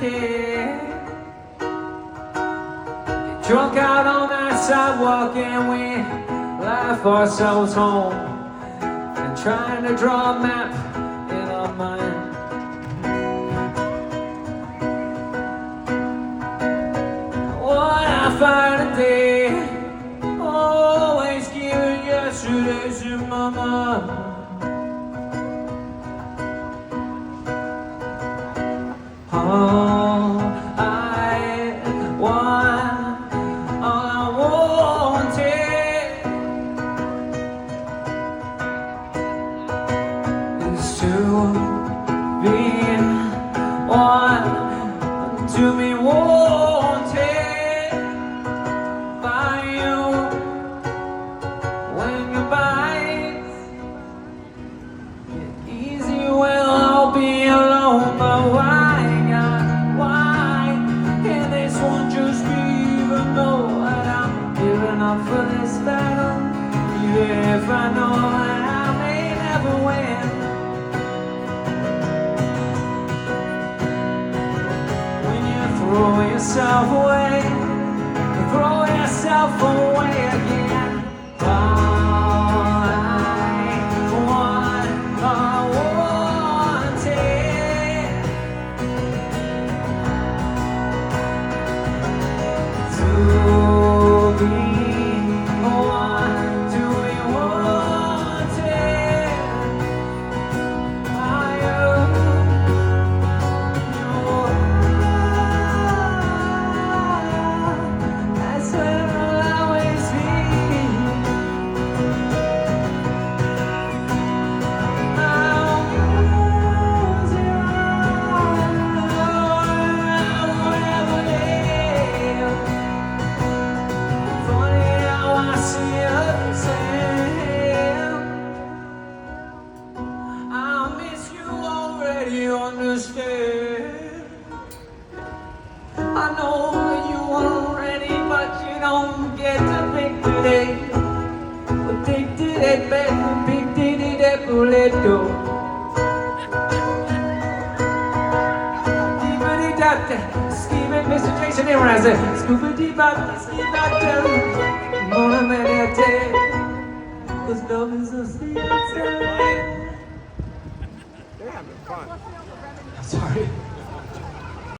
day. Get drunk out on that sidewalk and we laugh ourselves home, and trying to draw a map in our mind. What I find a day, always giving yesterdays in my mind. All I wanted is to be one, to be wanted by you. When your bites get easy, well, I'll be alone, but why? For this battle, even if I know that I may never win. When you throw yourself away, you throw yourself away again. All I wanted to be. You understand? I know that you weren't ready, but you don't get to pick today. But take to that bed, pick to that bullet door. Deepity doctor, scheming Mr. Jason Imraz, scuba deep out, ski doctor. Mona meditate, 'cause love is a secret. They're having fun. Sorry.